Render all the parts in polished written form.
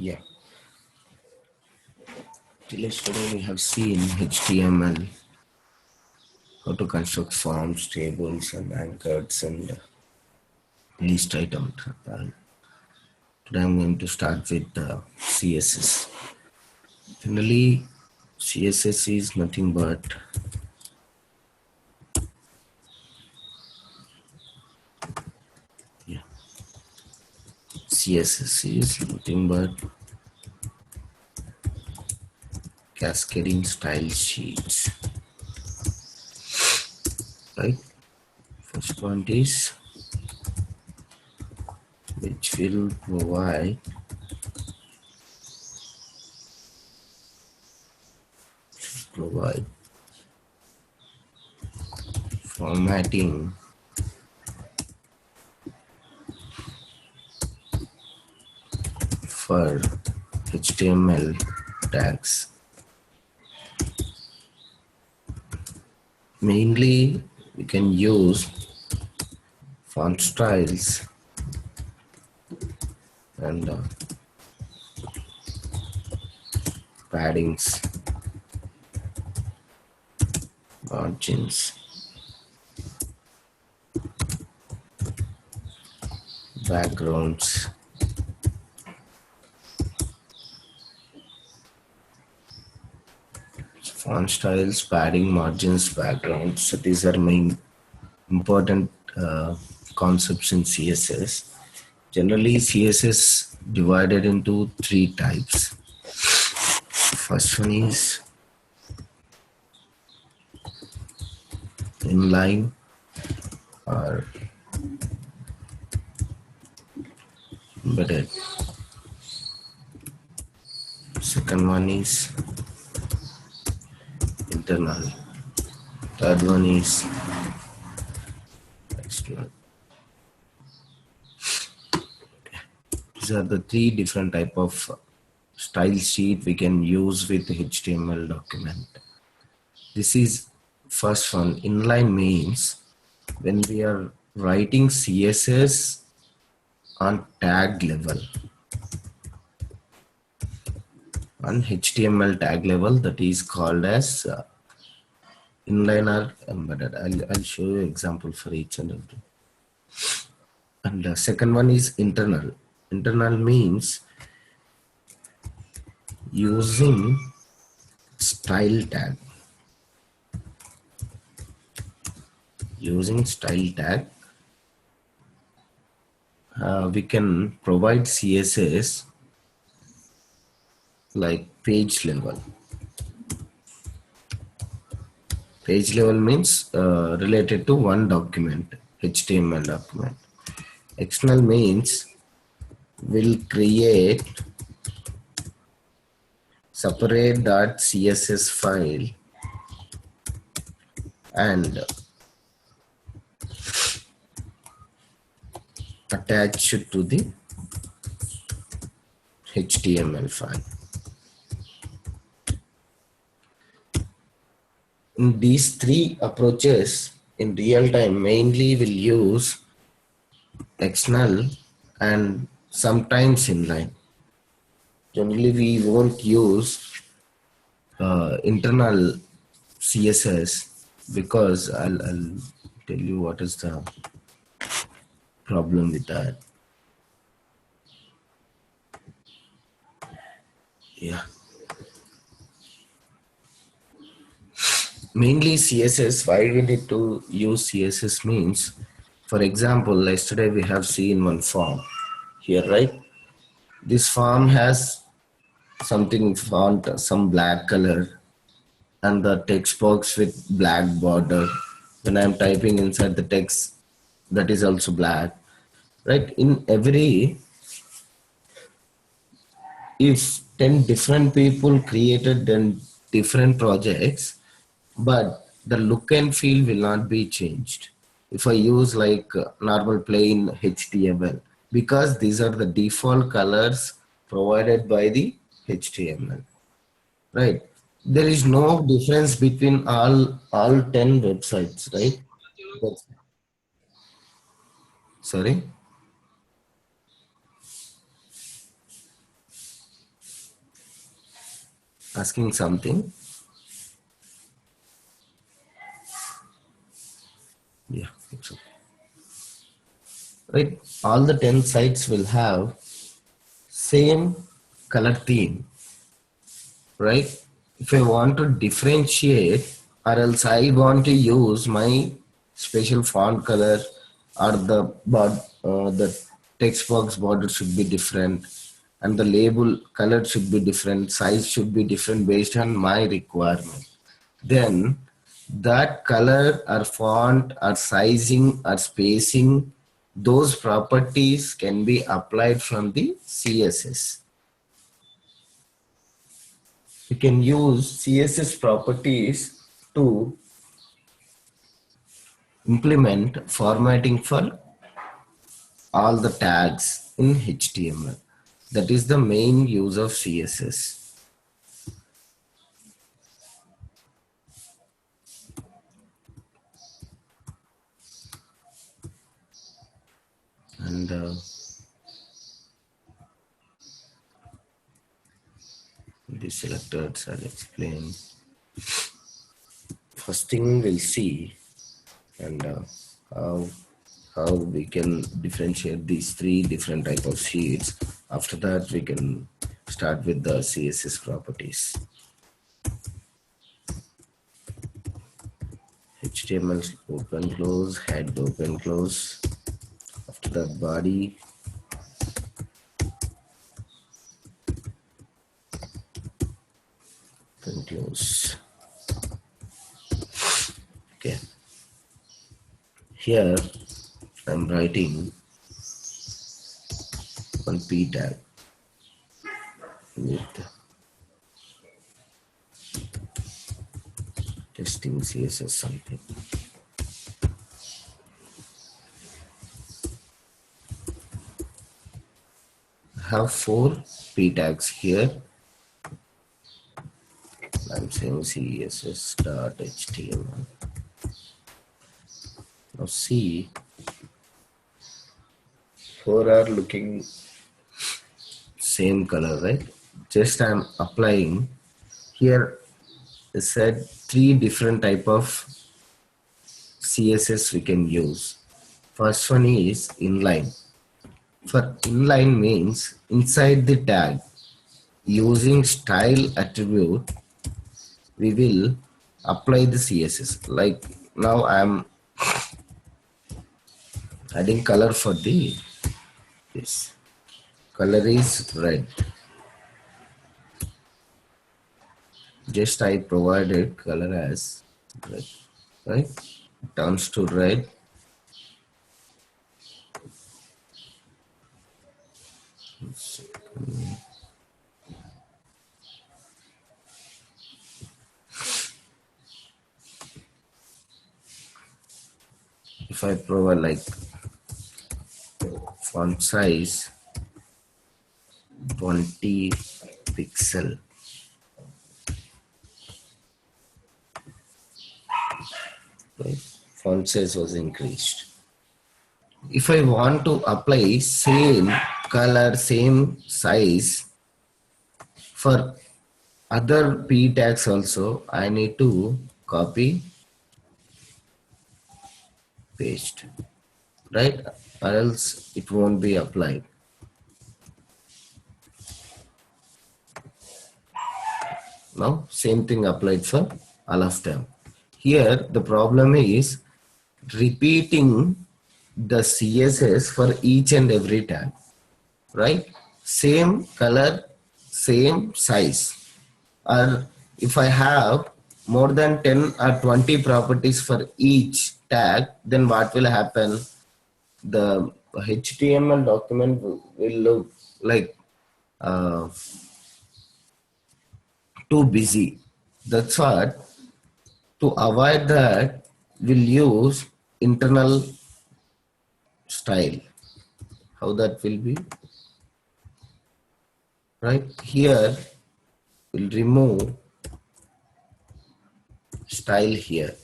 Yeah. Till yesterday we have seen HTML, how to construct forms, tables, and anchors and list items. Today I'm going to start with CSS. Generally, CSS is nothing but CSS is nothing but cascading style sheets. Right? First one is which will provide formatting for HTML tags. Mainly, we can use font styles and paddings, margins, backgrounds, font styles, padding, margins, backgrounds. So these are main important concepts in CSS. Generally, CSS divided into three types. First one is inline or embedded. Second one is internal. Third one is external. These are the three different type of style sheet we can use with HTML document. This is first one. Inline means when we are writing CSS on tag level, on HTML tag level, that is called as inline or embedded. I'll show you example for each and every. And the second one is internal. Internal means using style tag. Using style tag, we can provide CSS like page level. Page level means related to one document, HTML document. External means will create separate .css file and attach it to the HTML file. In these three approaches, in real time, mainly will use external and sometimes inline. Generally, we won't use internal CSS because I'll tell you what is the problem with that. Yeah. Mainly CSS, why we need to use CSS means, for example, yesterday we have seen one form here, right? This form has something font, some black color and the text box with black border. When I'm typing inside the text, that is also black, right? In every, if 10 different people created then different projects, but the look and feel will not be changed if I use like normal plain HTML, because these are the default colors provided by the HTML, right? There is no difference between all 10 websites, right? That's, sorry. asking something. Yeah, it's okay. Right. All the 10 sites will have same color theme, right? If I want to differentiate, or else I want to use my special font color, or the text box border should be different, and the label color should be different, size should be different based on my requirement. Then that color or font or sizing or spacing, those properties can be applied from the CSS. You can use CSS properties to implement formatting for all the tags in HTML. That is the main use of CSS. And the selectors I'll explain. First thing we'll see, and how how we can differentiate these three different type of sheets. After that, we can start with the CSS properties. HTML open close, head open close. After that, body, open close. Okay. Here I'm writing one p tag with testing CSS something. I have four p tags here. I'm saying css.html. Now see, four are looking same color, right? Just I'm applying here. I said three different type of CSS we can use. First one is inline. For inline means inside the tag, using style attribute, we will apply the CSS. Like now I'm adding color for the this. Color is red. Just I provided color as red, right? Turns to red. If I provide like font size 20 pixel, right? Font size was increased. If I want to apply same color, same size for other p tags also, I need to copy, paste, right? Or else it won't be applied. Now same thing applied for all of them. Here the problem is repeating the CSS for each and every tag, right? Same color, same size. Or if I have more than 10 or 20 properties for each tag, then what will happen? The HTML document will look like too busy. That's what, to avoid that, we'll use internal style. How that will be? Right here, we'll remove style here.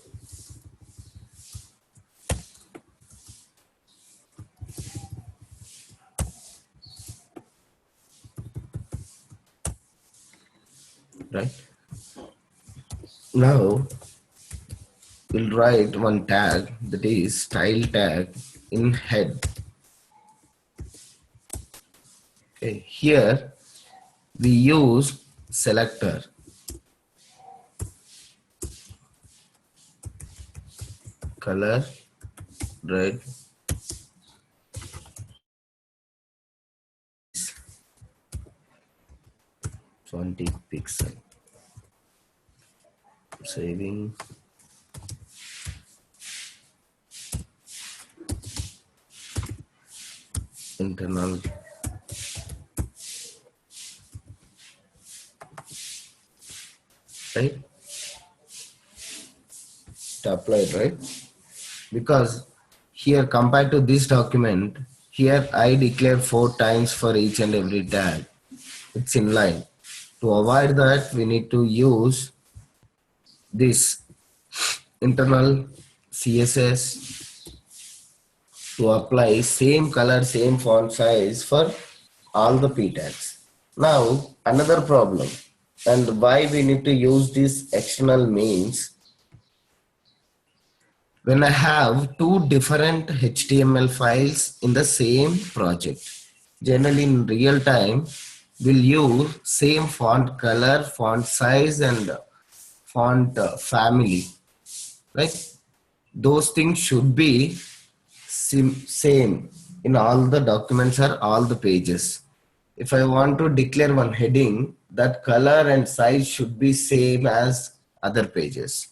right? Now we'll write one tag, that is style tag in head. Okay, here we use selector, color red, 20 pixel, saving. Internal, right, to apply it, right? Because here compared to this document, here I declare 4 times for each and every tag. It's in line. To avoid that, we need to use this internal CSS to apply same color, same font size for all the p tags. Now another problem, and why we need to use this external means, when I have two different HTML files in the same project. Generally in real time, we'll use same font color, font size and font family, right? Those things should be same in all the documents or all the pages. If I want to declare one heading, that color and size should be same as other pages.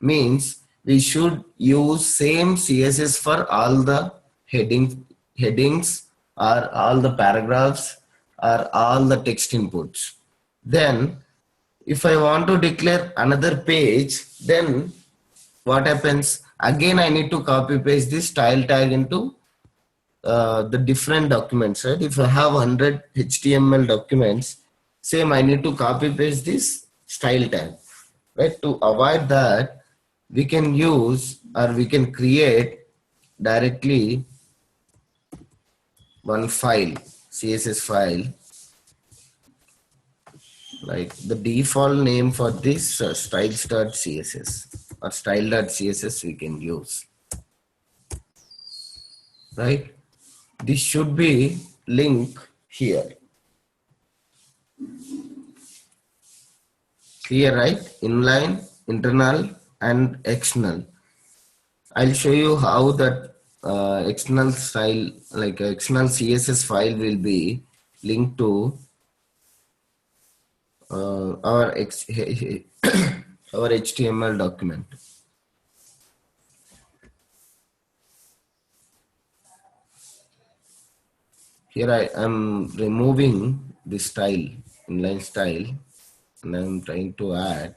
Means we should use same CSS for all the headings or all the paragraphs or all the text inputs. Then if I want to declare another page, then what happens? Again, I need to copy paste this style tag into the different documents, right? If I have 100 HTML documents, same I need to copy paste this style tag, right? To avoid that, we can use or we can create directly one file, CSS file, like the default name for this styles.css or style.css we can use, right? This should be link here. Clear, right? Inline, internal and external. I'll show you how that external style, like external CSS file will be linked to our our HTML document. Here I am removing the style, inline style, and I'm trying to add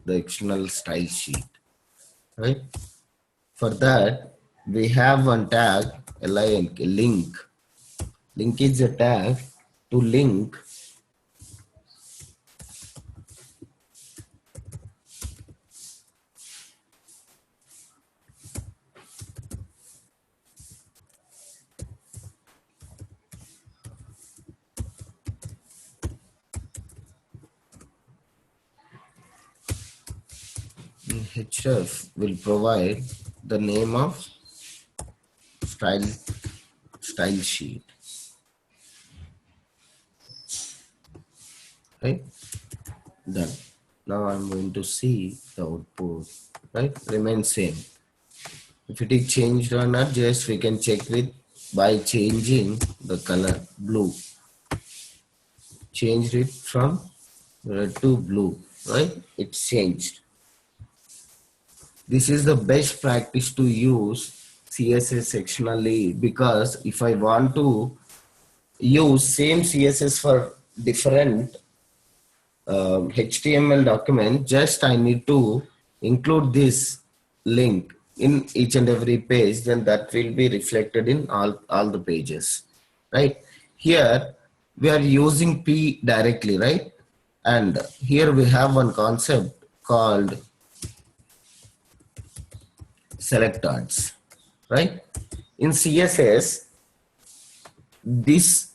the external style sheet, right? For that, we have one tag, link. Link is a tag to link href will provide the name of style sheet, right? Done. Now I'm going to see the output, right? Remain same. If it is changed or not, just we can check with by changing the color blue. Changed it from red to blue, right? It's changed. This is the best practice to use CSS sectionally, because if I want to use same CSS for different HTML document, just I need to include this link in each and every page, then that will be reflected in all the pages, right? Here we are using P directly, right? And here we have one concept called selectors, right? In CSS, this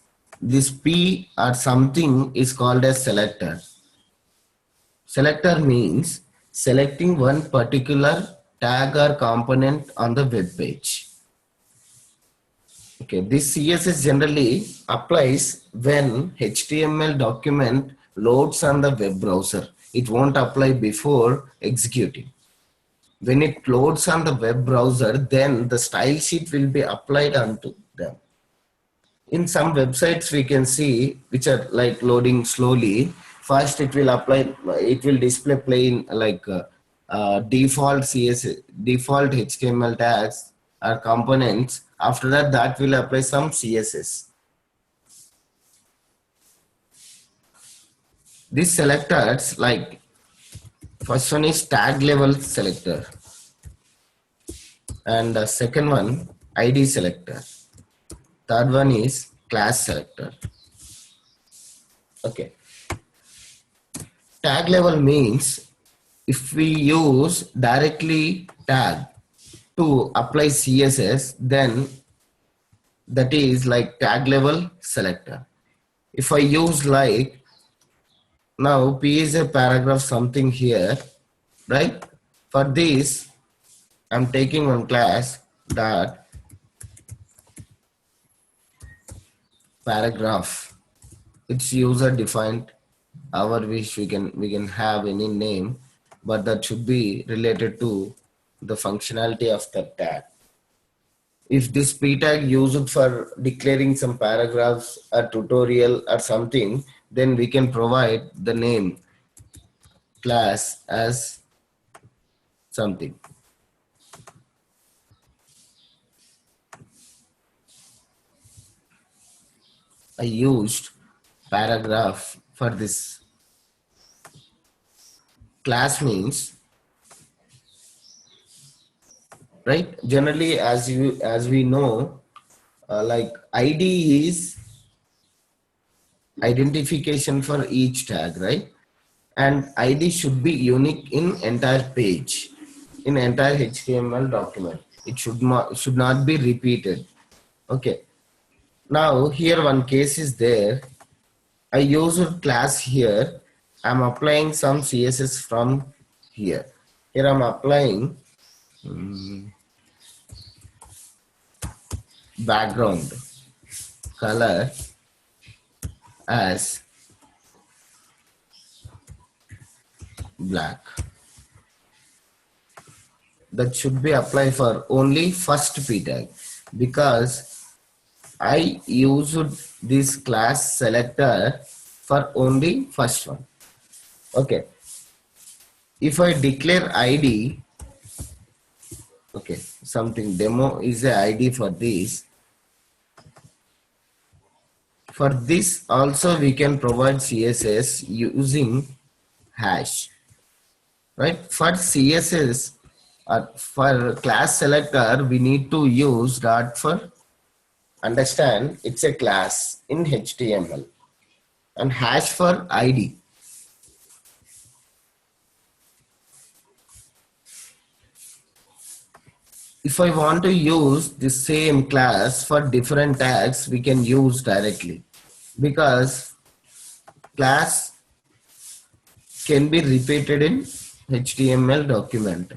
P or something is called as selector. Selector means selecting one particular tag or component on the web page. Okay, this CSS generally applies when HTML document loads on the web browser. It won't apply before executing. When it loads on the web browser, then the style sheet will be applied onto them. In some websites we can see which are like loading slowly. First it will apply, it will display plain like default CSS, default HTML tags or components. After that, that will apply some CSS. These selectors, like first one is tag level selector, and the second one ID selector. Third one is class selector. Okay. Tag level means if we use directly tag to apply CSS, then that is like tag level selector. If I use like now P is a paragraph something here, right? For this, I'm taking one class dot paragraph. It's user defined. Our wish we can have any name, but that should be related to the functionality of the tag. If this p tag used for declaring some paragraphs, a tutorial or something, then we can provide the name class as something. I used paragraph for this. Class means, right? Generally, as we know, like ID is identification for each tag, right? And ID should be unique in entire page, in entire HTML document. It should not be repeated. Okay. Now here one case is there. I use a class here. I'm applying some CSS from here. Here I'm applying background color as black. That should be applied for only first p tag, because I used this class selector for only first one. Okay. If I declare ID, okay, something demo is a ID for this. For this also we can provide CSS using hash, right? For CSS or for class selector, we need to use dot for understand it's a class in HTML, and hash for ID. If I want to use the same class for different tags, we can use directly, because class can be repeated in HTML document.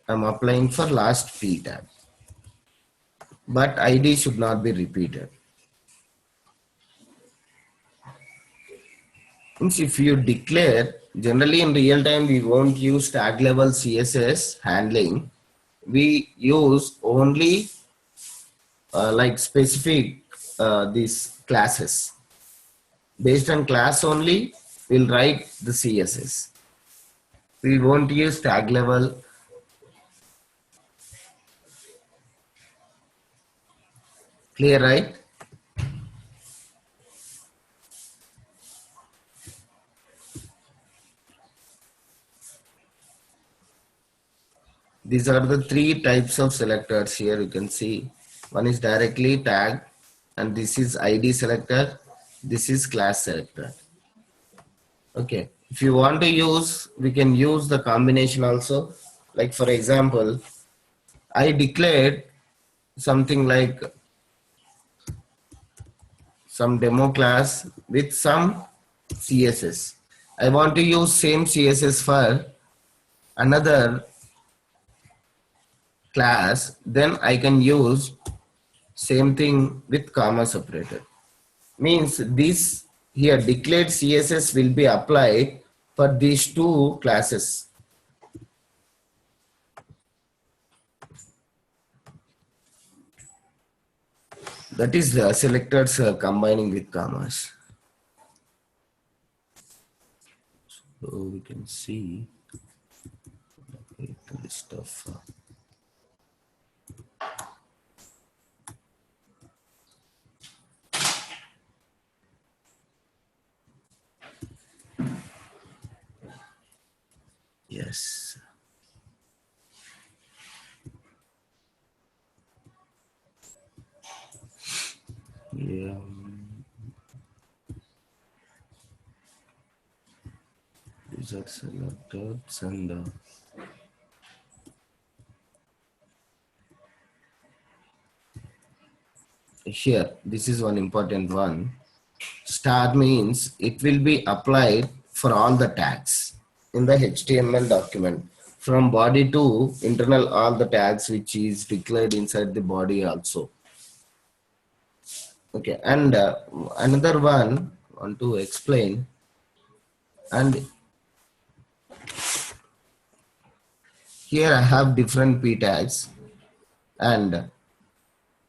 I'm applying for last p tag, but ID should not be repeated. Means if you declare, generally in real time we won't use tag level CSS handling. We use only like specific these classes. Based on class only, we'll write the CSS. We won't use tag level. Clear, right? These are the three types of selectors here. You can see one is directly tag, and this is ID selector. This is class selector. Okay. If you want to use, we can use the combination also. Like for example, I declared something like some demo class with some CSS. I want to use same CSS for another class, then I can use same thing with comma separator. Means this here declared CSS will be applied for these two classes. That is the selectors combining with commas. So we can see the list of yes. Yeah. These are selected and here this is one important one. Star means it will be applied for all the tags in the HTML document from body to internal, all the tags which is declared inside the body also. Okay, and another one I want to explain, and here I have different p tags, and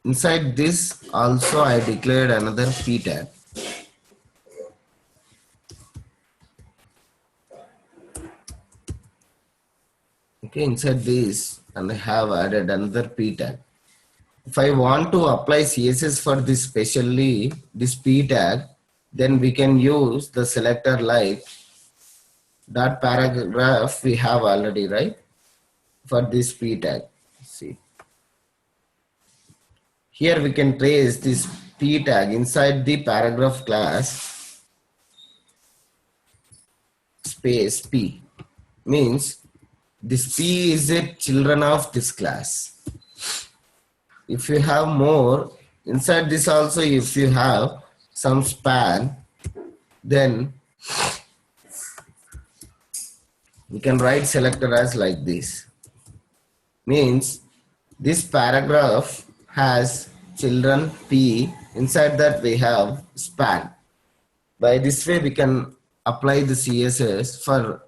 inside this also I declared another p tag. Okay, inside this, and I have added another p tag. If I want to apply CSS for this specially this p tag, then we can use the selector like that paragraph we have already, right? For this p tag. See, here we can trace this p tag inside the paragraph class space p, means this p is a children of this class. If you have more inside this also, if you have some span, then we can write selector as like this. Means this paragraph has children p, inside that we have span. By this way we can apply the CSS for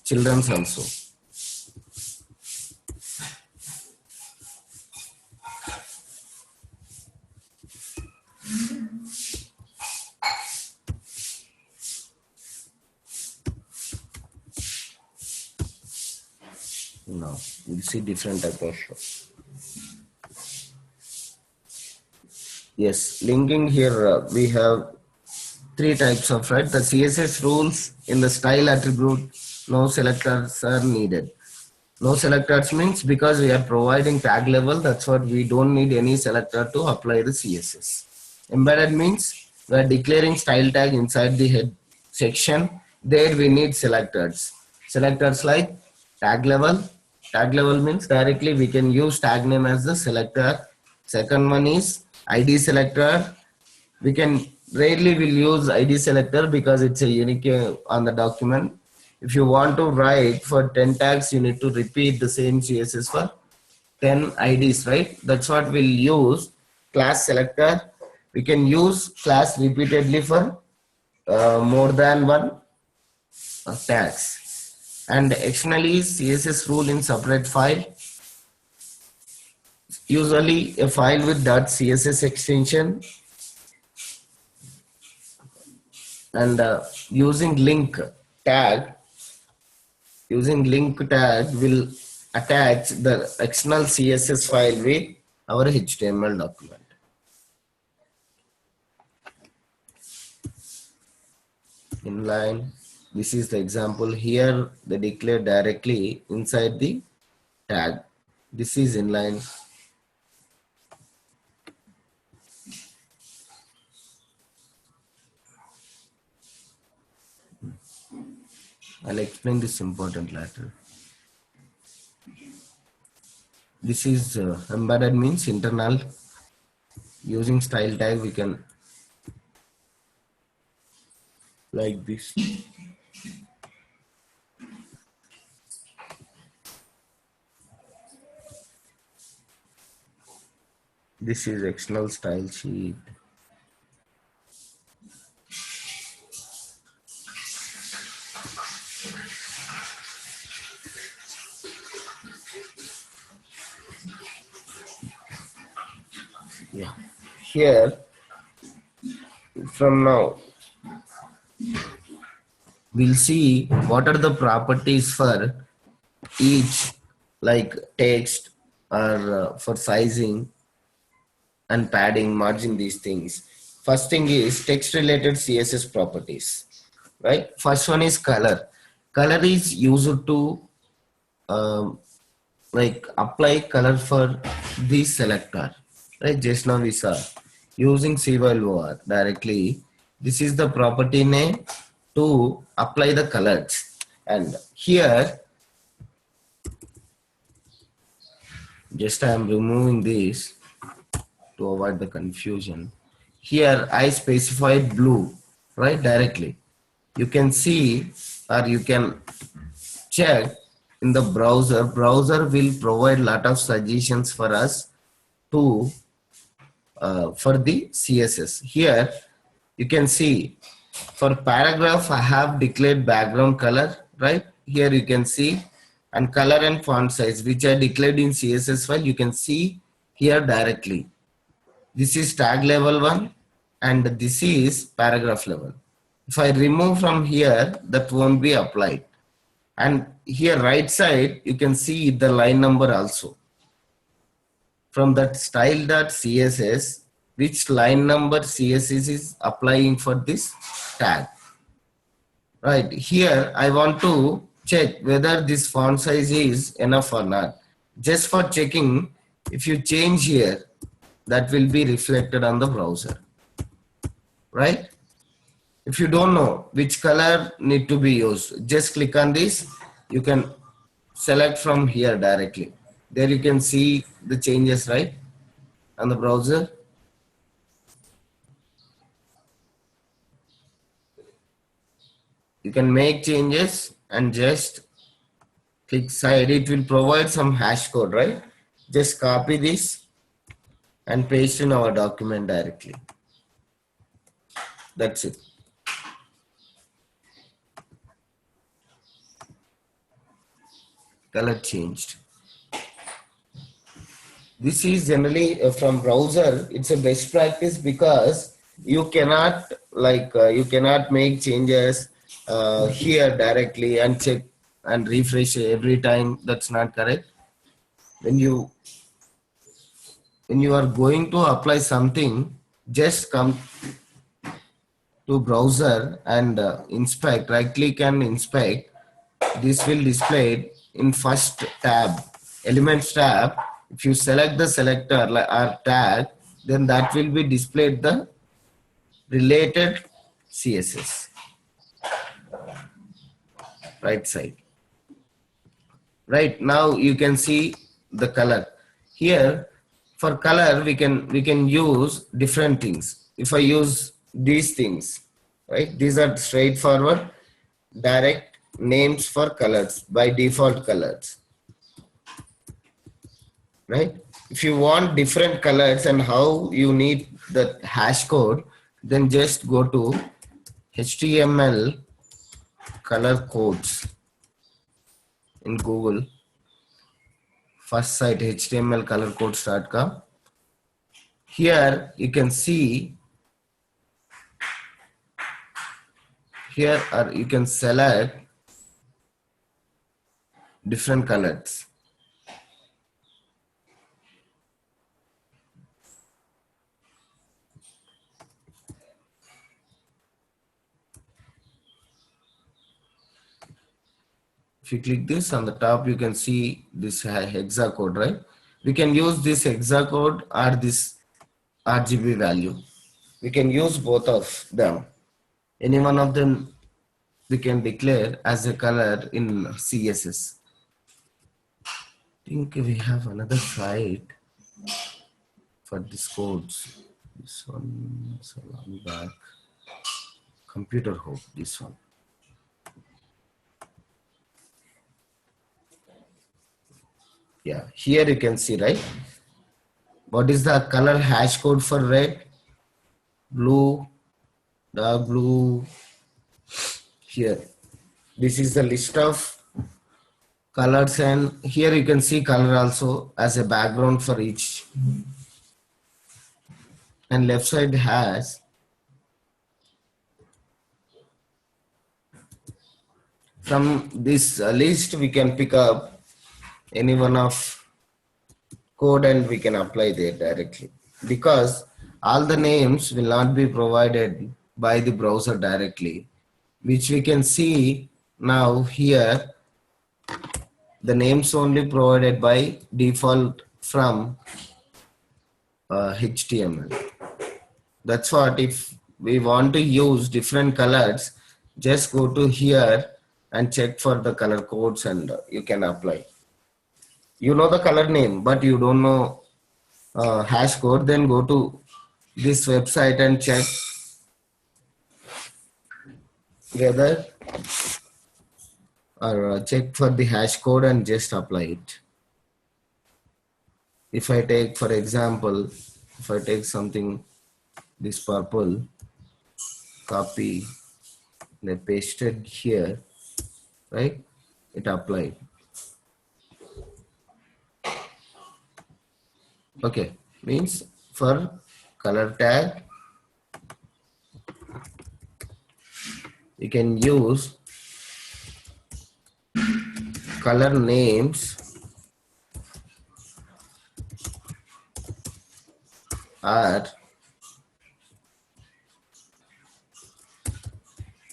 children's also. Now we'll see different type of show. Yes, linking here we have three types of, right? The CSS rules in the style attribute, no selectors are needed. No selectors means because we are providing tag level, that's what we don't need any selector to apply the CSS. Embedded means we are declaring style tag inside the head section. There we need selectors. Selectors like tag level. Tag level means directly we can use tag name as the selector. Second one is ID selector. We can rarely will use ID selector because it's a unique on the document. If you want to write for 10 tags, you need to repeat the same CSS for 10 IDs, right? That's what we'll use. Class selector. We can use class repeatedly for more than one tags. And externally CSS rule in separate file. Usually a file with .css extension, and using link tag will attach the external CSS file with our HTML document. Inline, this is the example here, they declare directly inside the tag. This is inline. I'll explain this important later. This is embedded means internal. Using style tag we can like this. This is external style sheet. Yeah. Here, from now, we'll see what are the properties for each, like text or for sizing and padding, margin, these things. First thing is text related CSS properties, right? First one is color. Color is used to um, like apply color for the selector, right? Just now we saw using C while over directly. This is the property name to apply the colors. And here, just I am removing this to avoid the confusion. Here I specified blue, right? Directly. You can see or you can check in the browser. Browser will provide lot of suggestions for us to for the CSS. Here you can see for paragraph I have declared background color, right? Here you can see, and color and font size which I declared in CSS file, you can see here directly. This is tag level 1 and this is paragraph level. If I remove from here, that won't be applied. And here right side you can see the line number also. From that style.css, which line number CSS is applying for this tag. Right here I want to check whether this font size is enough or not. Just for checking, if you change here, that will be reflected on the browser, right? If you don't know which color need to be used, just click on this. You can select from here directly. There you can see the changes, right, on the browser. You can make changes and just click side. It will provide some hash code, right? Just copy this and paste in our document directly. That's it. Color changed. This is generally from browser. It's a best practice because you cannot you cannot make changes here directly and check and refresh every time. That's not correct. When you are going to apply something, just come to browser and inspect. Right click and inspect. This will display in first tab, elements tab. If you select the selector or tag, then that will be displayed the related CSS right side. Right now you can see the color. Here for color we can use different things. If I use these things, right, these are straightforward direct names for colors by default colors, right? If you want different colors and how you need the hash code, then just go to HTML color codes in Google. First site htmlcolorcodes.com. Here you can see here, or you can select different colors. If you click this on the top, you can see this hexa code, right? We can use this hexa code or this RGB value. We can use both of them. Any one of them we can declare as a color in CSS. I think we have another site for these codes. This one is a long back. Computer Hub, this one. Yeah, here you can see, right? What is the color hash code for red? Blue, dark blue. Here, this is the list of colors, and here you can see color also as a background for each, and left side has from this list we can pick up any one of code and we can apply there directly, because all the names will not be provided by the browser directly, which we can see now here. The names only provided by default from HTML. That's what, if we want to use different colors, just go to here and check for the color codes and you can apply. You know the color name, but you don't know hash code, then go to this website and check whether or check for the hash code and just apply it. If I take, for example, if I take something, this purple, copy, they pasted here, right? It applied. Okay, means for color tag, you can use color names are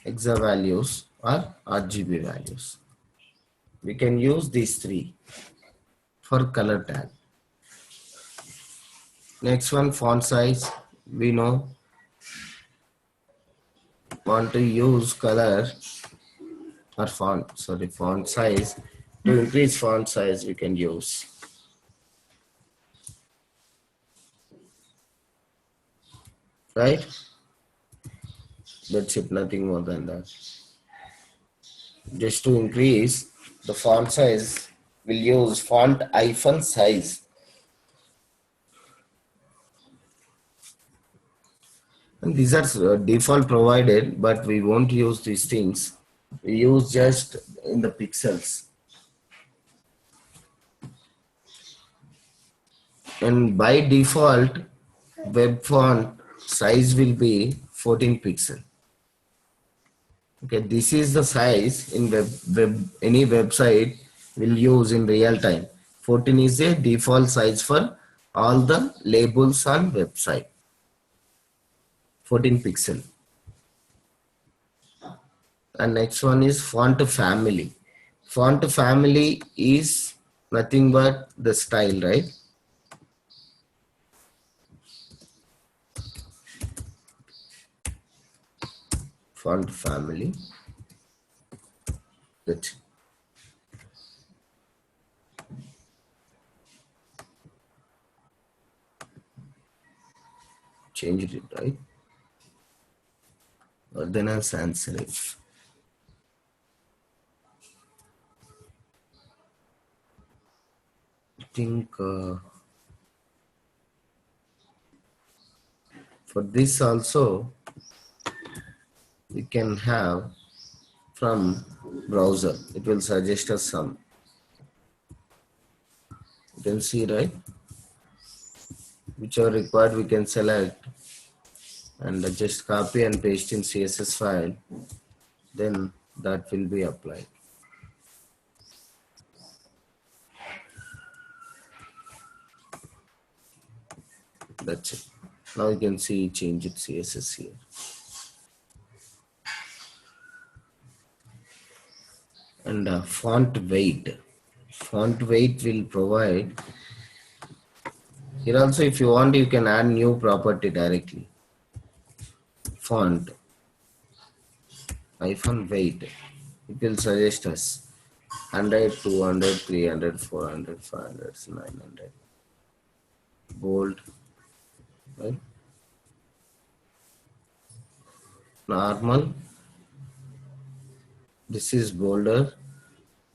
hexa values or RGB values. We can use these three for color tag. Next one, font size. We know want to use color or font size. To increase font size, we can use. Right? That's it, nothing more than that. Just to increase the font size, we'll use font hyphen size. And these are default provided, but we won't use these things. We use just in the pixels. And by default, web font size will be 14 pixel. Okay, this is the size in any website will use in real time. 14 is a default size for all the labels on website. 14 pixel. And next one is font family. Font family is nothing but the style, right? Font family. Good. Changed it, right? Ordinal sans serif. I think for this also we can have from browser. It will suggest us some. You can see, right? Whichever required we can select and just copy and paste in CSS file. Then that will be applied. That's it. Now you can see change it CSS here. And font weight. Font weight will provide. Here also, if you want, you can add new property directly. Font hyphen weight. It will suggest us 100, 200, 300, 400, 500, 900. Bold. Right? Normal. This is bolder.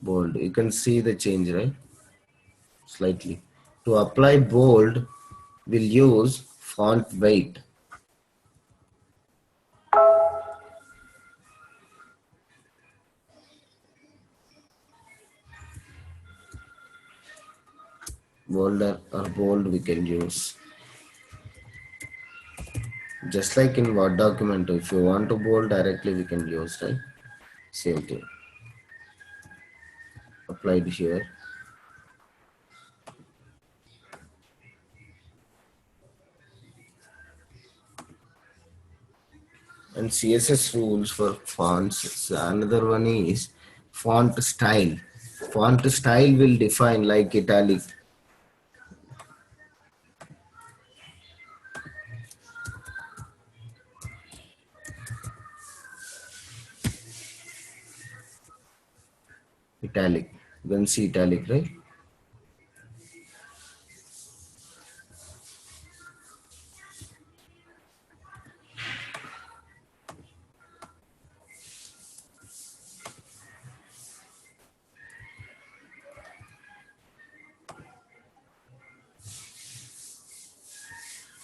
Bold. You can see the change, right? Slightly. To apply bold, will use font weight. Bolder or bold we can use. Just like in Word document, if you want to bold directly we can use, right? Same thing. Applied here. And CSS rules for fonts. So another one is font style. Font style will define like italic. Italic. You can see italic, right?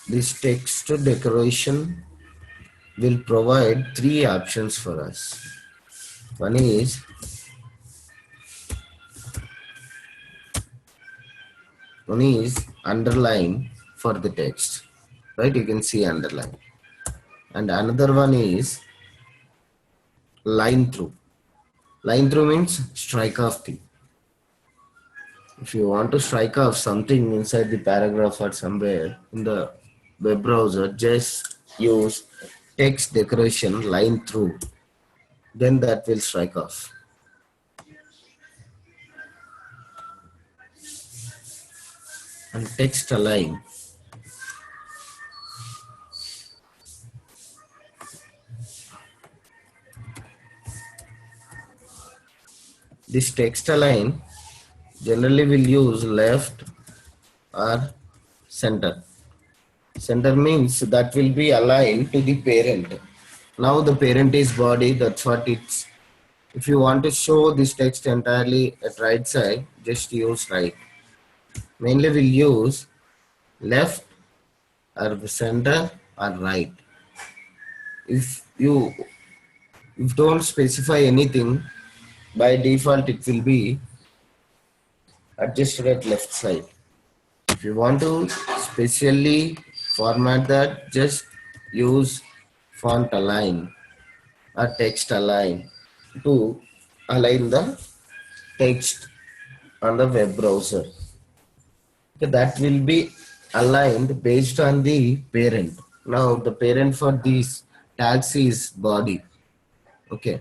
This text decoration will provide three options for us. One is underline for the text, right? You can see underline. And another one is line through. Line through means strike off thing. If you want to strike off something inside the paragraph or somewhere in the web browser, just use text decoration line through. Then that will strike off. And text align. This text align generally will use left or center. Center means that will be aligned to the parent. Now the parent is body, that's what it's. If you want to show this text entirely at right side, just use right. Mainly we'll use left or the center or right. If don't specify anything, by default it will be adjusted at left side. If you want to specially format that, just use font align or text align to align the text on the web browser. Okay, that will be aligned based on the parent. Now the parent for these tags is body. Okay.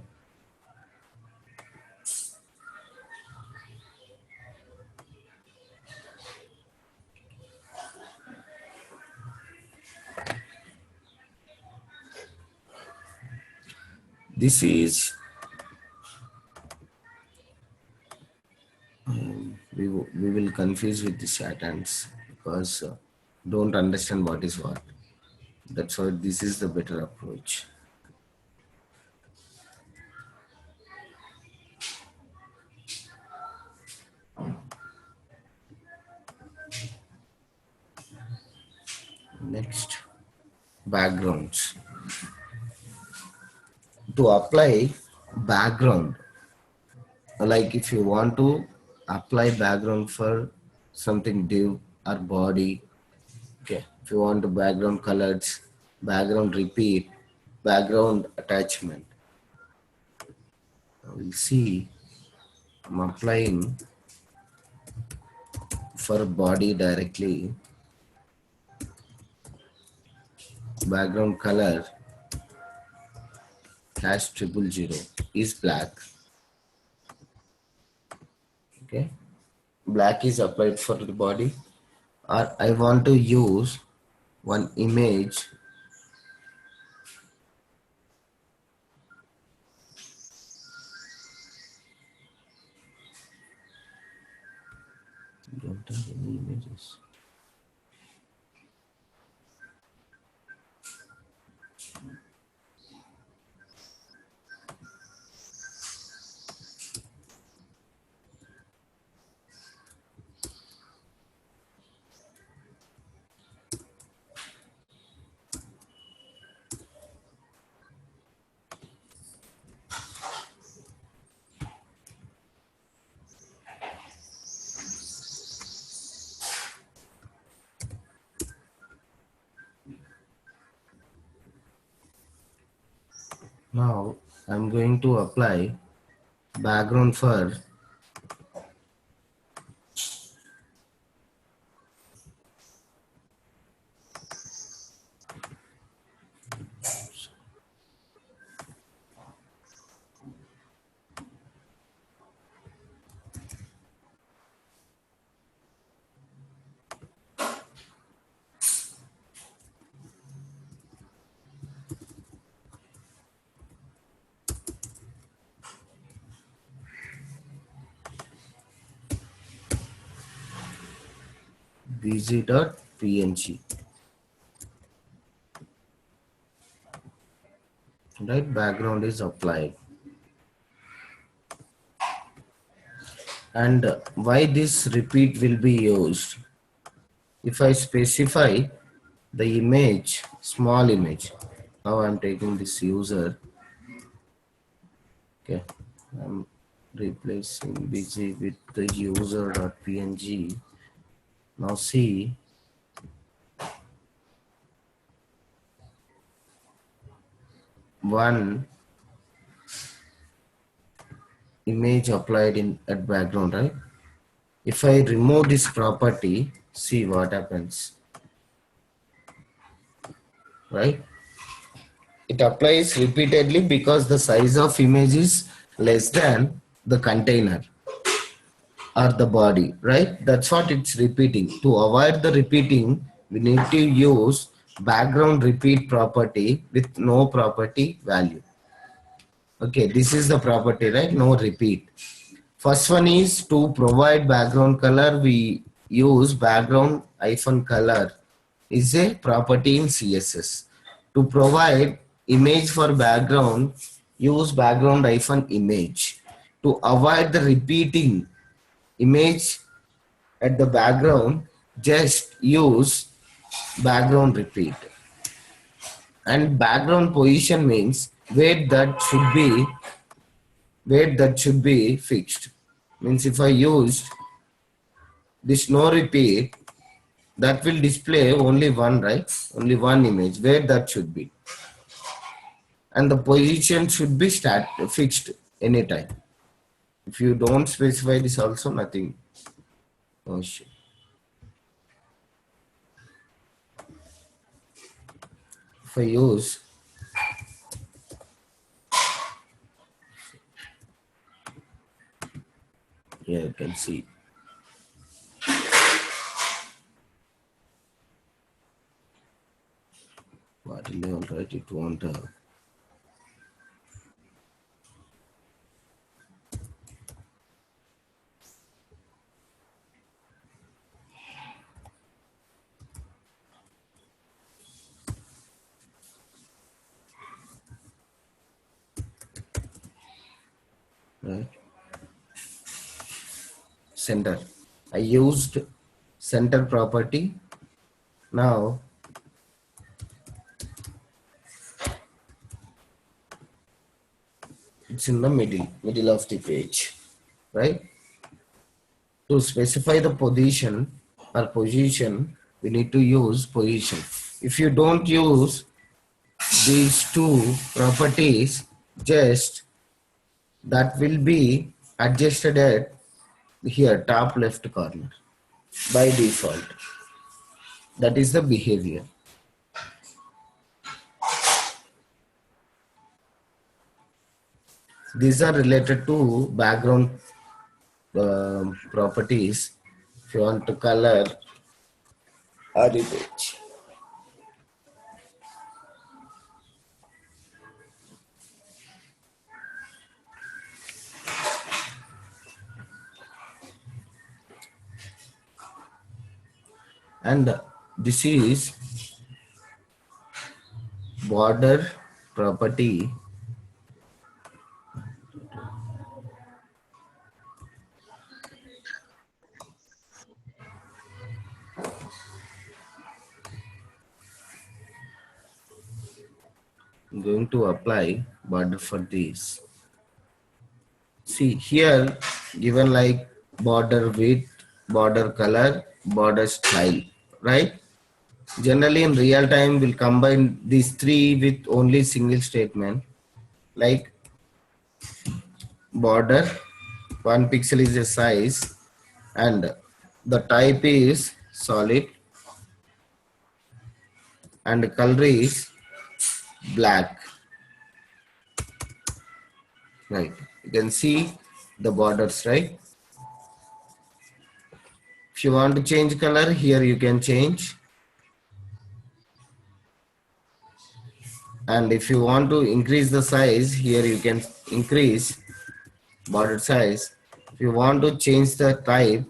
This is we will confuse with the satans because don't understand what is what. That's why this is the better approach. Next, backgrounds. To apply background, like if you want to apply background for something div or body, okay, if you want to background colors, background repeat, background attachment, we'll see I'm applying for body directly. Background color #000 is black. Okay, black is applied for the body. Or I want to use one image. Don't have any images. Now I'm going to apply background for bg.png. Right, background is applied. And why this repeat will be used? If I specify the image, small image, now I'm taking this user. Okay, I'm replacing bg with the user.png. Now see, one image applied in at background, right? If I remove this property, see what happens, right? It applies repeatedly because the size of image is less than the container or the body, right? That's what it's repeating. To avoid the repeating, we need to use background repeat property with no property value. Okay, this is the property, right? No repeat. First one is to provide background color. We use background hyphen color is a property in CSS. To provide image for background, use background hyphen image. To avoid the repeating image at the background, just use background repeat. And background position means where that should be fixed. Means if I use this no repeat, that will display only one, right? Only one image where that should be. And the position should be fixed anytime. If you don't specify this also, nothing. Oh shit. If I use here, you can see what level, right? It won't right? Center. I used center property. Now it's in the middle of the page, right? To specify the position, we need to use position. If you don't use these two properties, just that will be adjusted at here top left corner by default. That is the behavior. These are related to background properties. If you want to color or image. And this is border property. I'm going to apply border for this. See here given like border width, border color, border style, right? Generally in real time we'll combine these three with only single statement. like border, 1 pixel is the size, and the type is solid, and the color is black. Right, you can see the borders, right? If you want to change color, here you can change. And if you want to increase the size, here you can increase border size. If you want to change the type,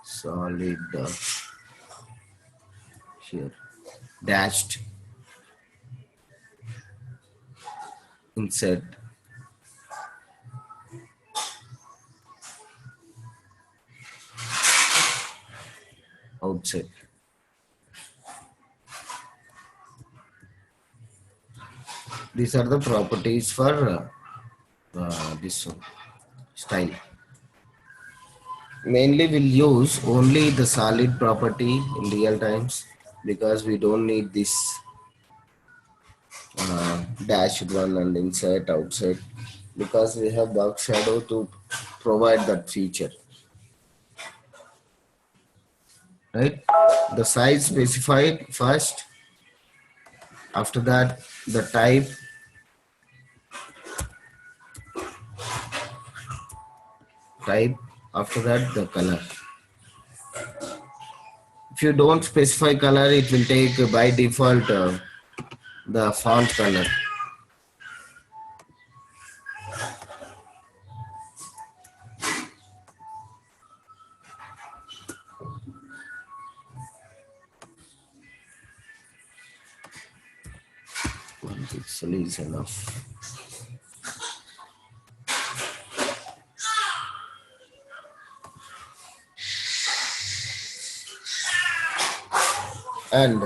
solid, here dashed, insert, outside. These are the properties for this one, style. Mainly we'll use only the solid property in real times, because we don't need this dashed one and insert outside, because we have box shadow to provide that feature, right? The size specified first, after that the type, after that the color. If you don't specify color, it will take by default the font color. One pixel is enough. And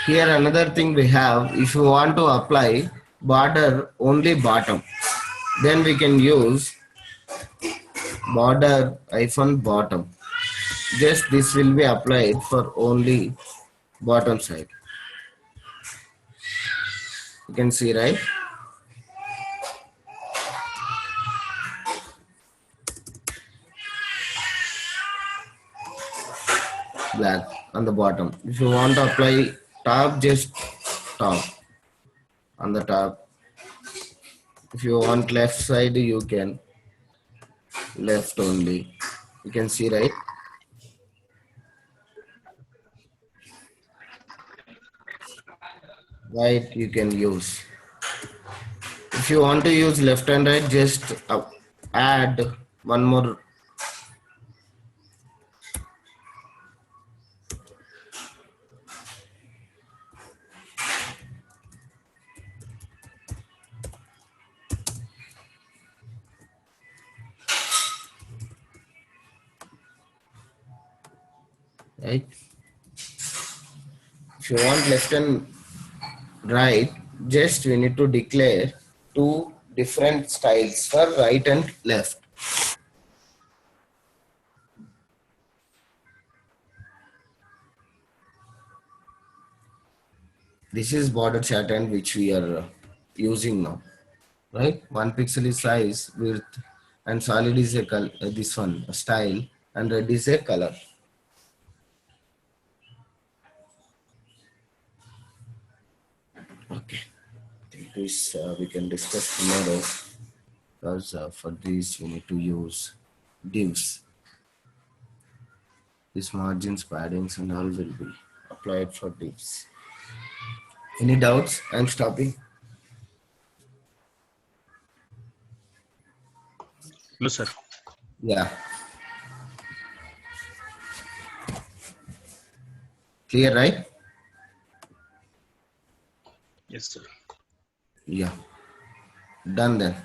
here another thing we have, if you want to apply border only bottom, then we can use border hyphen bottom. Just this will be applied for only bottom side. You can see, right? Black on the bottom. If you want to apply top, just top on the top. If you want left side, you can left only. You can see, right? Right, you can use. If you want to use left and right, just add one more. Right? If you want left and right, just we need to declare two different styles for right and left. This is border pattern which we are using now, right? 1 pixel is size, width, and solid is a color, this one a style, and red is a color. Okay, I think this we can discuss tomorrow, because for this we need to use divs. These margins, paddings, and all will be applied for divs. Any doubts? I'm stopping. No, sir. Yeah. Clear, right? Yes, sir. Yeah. Done then.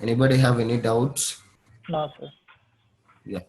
Anybody have any doubts? No, sir. Yeah.